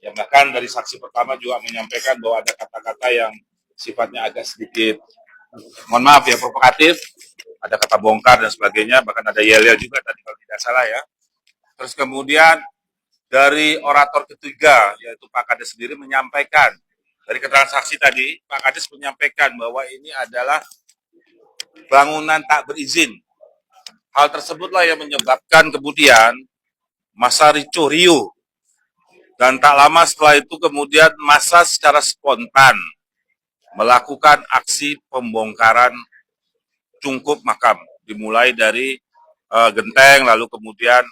Ya bahkan dari saksi pertama juga menyampaikan bahwa ada kata-kata yang sifatnya agak sedikit, mohon maaf ya, provokatif, ada kata bongkar dan sebagainya, bahkan ada yel-yel juga tadi kalau tidak salah ya. Terus kemudian dari orator ketiga, yaitu Pak Kades sendiri menyampaikan, dari keterangan saksi tadi, Pak Kades menyampaikan bahwa ini adalah bangunan tak berizin. Hal tersebutlah yang menyebabkan kemudian masa ricuh riuh. Dan tak lama setelah itu kemudian massa secara spontan melakukan aksi pembongkaran cungkup makam. Dimulai dari genteng, lalu kemudian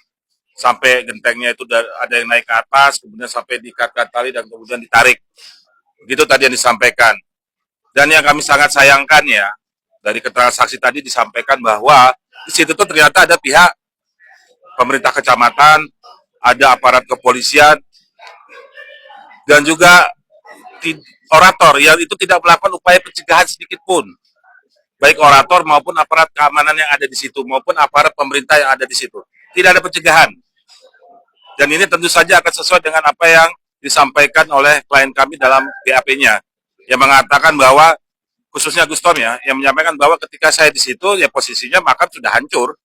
sampai gentengnya itu ada yang naik ke atas, kemudian sampai diikat tali dan kemudian ditarik. Begitu tadi yang disampaikan. Dan yang kami sangat sayangkan ya, dari keterangan saksi tadi disampaikan bahwa di situ tuh ternyata ada pihak pemerintah kecamatan, ada aparat kepolisian, dan juga orator yang itu tidak melakukan upaya pencegahan sedikit pun. Baik orator maupun aparat keamanan yang ada di situ, maupun aparat pemerintah yang ada di situ. Tidak ada pencegahan. Dan ini tentu saja akan sesuai dengan apa yang disampaikan oleh klien kami dalam BAP-nya. Yang mengatakan bahwa, khususnya Gustom ya, yang menyampaikan bahwa ketika saya di situ, ya posisinya makam sudah hancur.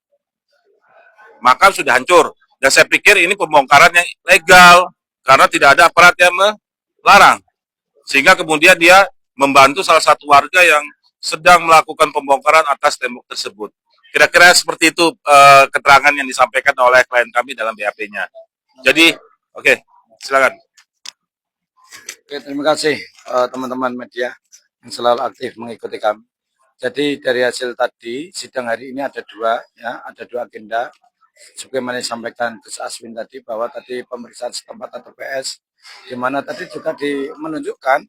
Makam sudah hancur. Dan saya pikir ini pembongkaran yang legal, karena tidak ada aparat yang melarang. Sehingga kemudian dia membantu salah satu warga yang sedang melakukan pembongkaran atas tembok tersebut. Kira-kira seperti itu keterangan yang disampaikan oleh klien kami dalam BAP-nya. Jadi, oke, silakan. Oke, terima kasih teman-teman media yang selalu aktif mengikuti kami. Jadi dari hasil tadi sidang hari ini ada dua agenda. Sebagaimana disampaikan Gus Aswin tadi bahwa tadi pemeriksaan setempat atau PS, di mana tadi juga menunjukkan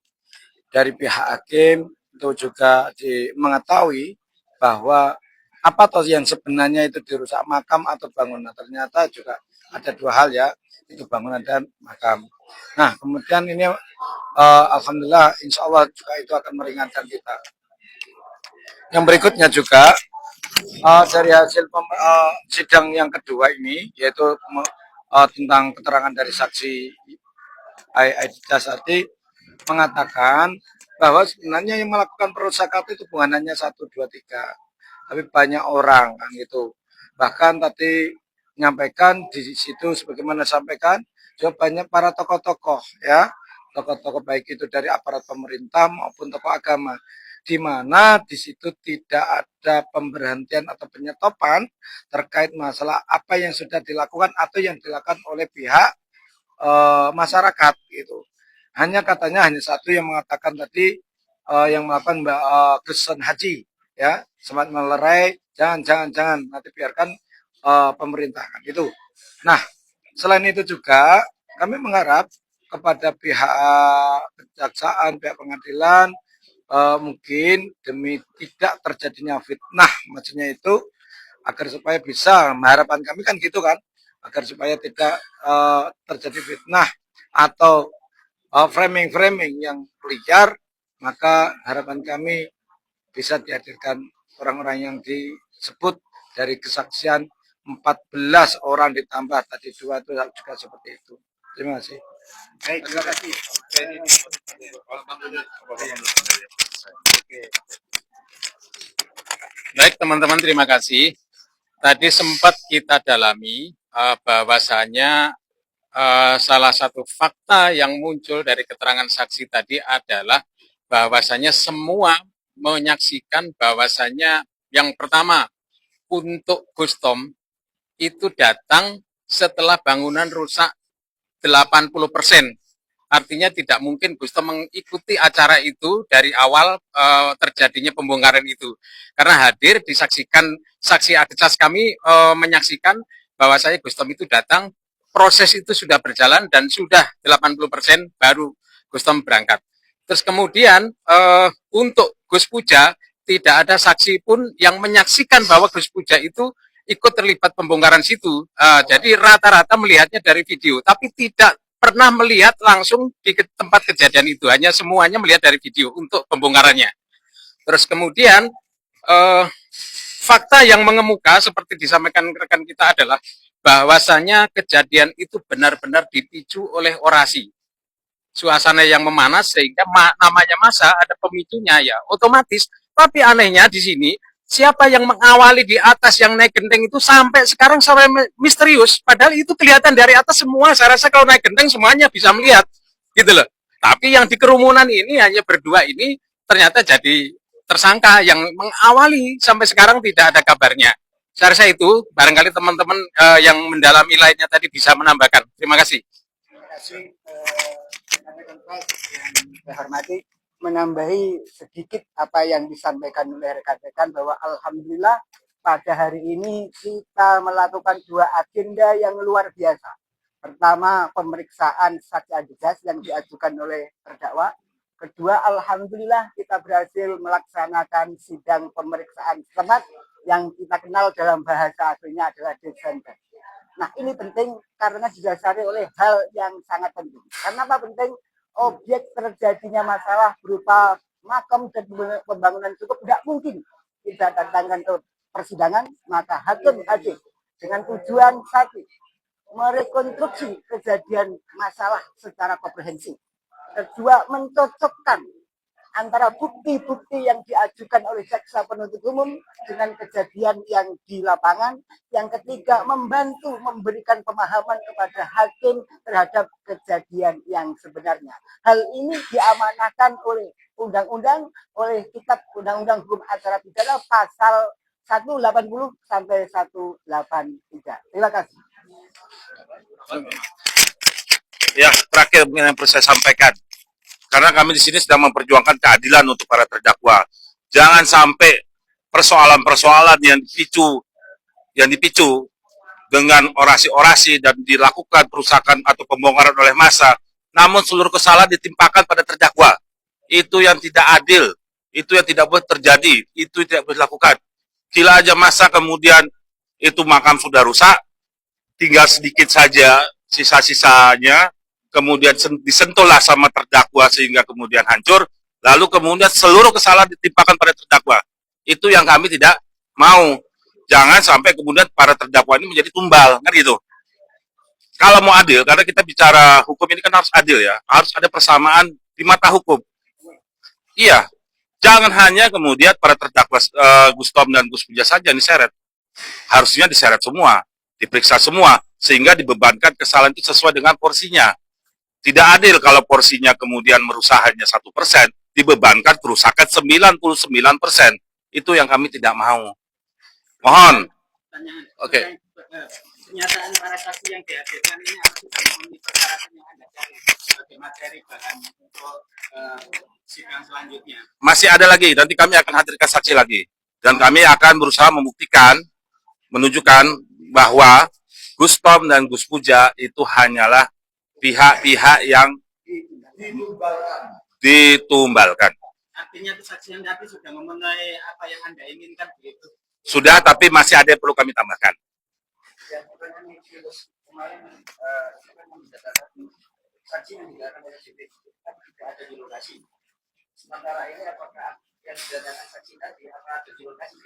dari pihak hakim itu juga mengetahui bahwa apa toh yang sebenarnya itu dirusak, makam atau bangunan. Ternyata juga ada dua hal ya, itu bangunan dan makam. Nah kemudian ini alhamdulillah insya Allah juga itu akan meringankan kita. Yang berikutnya juga dari hasil sidang yang kedua ini, yaitu tentang keterangan dari saksi Aida tadi mengatakan bahwa sebenarnya yang melakukan perusakan itu bukan hanya 1, 2, 3, tapi banyak orang kan gitu. Bahkan tadi menyampaikan di situ sebagaimana sampaikan juga banyak para tokoh-tokoh ya, tokoh-tokoh baik itu dari aparat pemerintah maupun tokoh agama, di mana di situ tidak ada pemberhentian atau penyetopan terkait masalah apa yang sudah dilakukan atau yang dilakukan oleh pihak masyarakat gitu. Hanya katanya hanya satu yang mengatakan tadi yang melakukan kesan haji ya, semat melerai, jangan nanti biarkan pemerintah kan itu. Nah, selain itu juga kami mengharap kepada pihak kejaksaan, pihak pengadilan mungkin demi tidak terjadinya fitnah, maksudnya itu agar supaya bisa, harapan kami kan gitu kan, agar supaya tidak terjadi fitnah atau framing-framing yang liar, maka harapan kami bisa dihadirkan orang-orang yang disebut dari kesaksian 14 orang ditambah tadi 2 itu juga seperti itu. Terima kasih. Baik, terima kasih. Baik teman-teman, terima kasih. Tadi sempat kita dalami bahwasanya salah satu fakta yang muncul dari keterangan saksi tadi adalah bahwasanya semua menyaksikan bahwasanya yang pertama untuk Gustom itu datang setelah bangunan rusak 80%. Artinya tidak mungkin Gustom mengikuti acara itu dari awal terjadinya pembongkaran itu. Karena hadir disaksikan, saksi atas kami menyaksikan bahwa saya Gustom itu datang, proses itu sudah berjalan dan sudah 80% baru Gustom berangkat. Terus kemudian untuk Gus Puja tidak ada saksi pun yang menyaksikan bahwa Gus Puja itu ikut terlibat pembongkaran situ. Jadi rata-rata melihatnya dari video, tapi tidak pernah melihat langsung di tempat kejadian itu, hanya semuanya melihat dari video untuk pembongkarannya. Terus kemudian fakta yang mengemuka seperti disampaikan rekan kita adalah bahwasanya kejadian itu benar-benar dipicu oleh orasi. suasana yang memanas sehingga namanya massa ada pemicunya ya otomatis. Tapi anehnya di sini siapa yang mengawali di atas yang naik genteng itu sampai sekarang sampai misterius. Padahal itu kelihatan dari atas semua. Saya rasa kalau naik genteng semuanya bisa melihat gitu loh. Tapi yang di kerumunan ini hanya berdua ini ternyata jadi tersangka yang mengawali sampai sekarang tidak ada kabarnya. Saya rasa itu barangkali teman-teman yang mendalami lainnya tadi bisa menambahkan. Terima kasih. Terima kasih rekan-rekan pers yang saya hormati, menambahi sedikit apa yang disampaikan oleh rekan-rekan bahwa alhamdulillah pada hari ini kita melakukan dua agenda yang luar biasa. Pertama, pemeriksaan saksi Adegas yang diajukan oleh terdakwa. Kedua, alhamdulillah kita berhasil melaksanakan sidang pemeriksaan setempat yang kita kenal dalam bahasa aslinya adalah desember. Nah, ini penting karena didasari oleh hal yang sangat penting. Karena apa penting? Objek terjadinya masalah berupa makam dan pembangunan cukup tidak mungkin tidak datangkan ke persidangan, maka hakim hadir dengan tujuan satu, merekonstruksi kejadian masalah secara komprehensif. Kedua, mencocokkan antara bukti-bukti yang diajukan oleh jaksa penuntut umum dengan kejadian yang di lapangan. Yang ketiga, membantu memberikan pemahaman kepada hakim terhadap kejadian yang sebenarnya. Hal ini diamanahkan oleh undang-undang, oleh Kitab Undang-Undang Hukum Acara Pidana pasal 180 sampai 183. Terima kasih. Ya, terakhir yang perlu saya sampaikan. Karena kami di sini sedang memperjuangkan keadilan untuk para terdakwa. Jangan sampai persoalan-persoalan yang dipicu dengan orasi-orasi dan dilakukan perusakan atau pembongkaran oleh massa, namun seluruh kesalahan ditimpakan pada terdakwa. Itu yang tidak adil, itu yang tidak boleh terjadi, itu tidak boleh dilakukan. Gila aja massa kemudian itu makam sudah rusak, tinggal sedikit saja sisa-sisanya, kemudian disentuhlah sama terdakwa sehingga kemudian hancur, lalu kemudian seluruh kesalahan ditimpakan pada terdakwa. Itu yang kami tidak mau. Jangan sampai kemudian para terdakwa ini menjadi tumbal, kan gitu. Kalau mau adil, karena kita bicara hukum ini kan harus adil ya, harus ada persamaan di mata hukum. Iya, jangan hanya kemudian para terdakwa Gus Tom dan Gus Puja saja diseret. Harusnya diseret semua, diperiksa semua, sehingga dibebankan kesalahan itu sesuai dengan porsinya. Tidak adil kalau porsinya kemudian merusak hanya 1%, dibebankan kerusakan 99%. Itu yang kami tidak mau. Mohon. Oke. Pernyataan para saksi yang dihadirkan ini apa sudah memenuhi persyaratan yang Anda cari sebagai materi bahan untuk sidang selanjutnya? Masih ada lagi, nanti kami akan hadirkan saksi lagi. Dan kami akan berusaha membuktikan, menunjukkan bahwa Gus Tom dan Gus Puja itu hanyalah pihak-pihak yang ditumbalkan. Artinya kesaksian tadi sudah memenuhi apa yang Anda inginkan begitu? Sudah, tapi masih ada yang perlu kami tambahkan. Ya, kemarin saksi yang didatangkan oleh CPT tidak ada di lokasi. Sementara ini apakah yang didatangkan saksi tadi apakah ada di lokasi?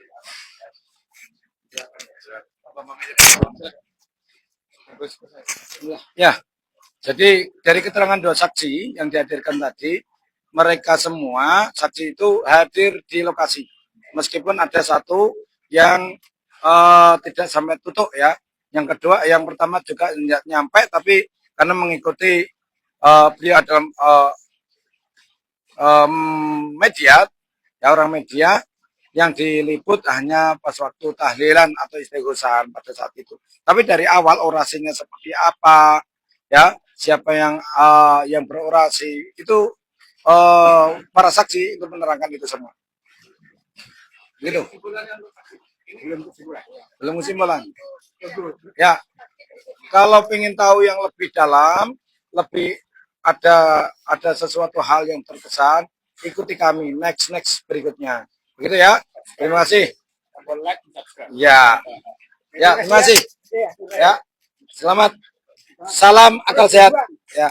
Ya, jadi dari keterangan dua saksi yang dihadirkan tadi, mereka semua saksi itu hadir di lokasi. Meskipun ada satu yang tidak sampai tutup ya. Yang kedua, yang pertama juga nyampe, tapi karena mengikuti beliau dalam media, ya orang media, yang diliput hanya pas waktu tahlilan atau istighosahan pada saat itu. Tapi dari awal orasinya seperti apa, ya siapa yang berorasi itu para saksi itu menerangkan itu semua. Gitu. Belum kesimpulan. Ya, kalau ingin tahu yang lebih dalam, lebih ada sesuatu hal yang terkesan, ikuti kami next berikutnya. Begitu ya. Terima kasih. Ya. Ya, terima kasih. Ya. Selamat. Salam akal sehat. Ya.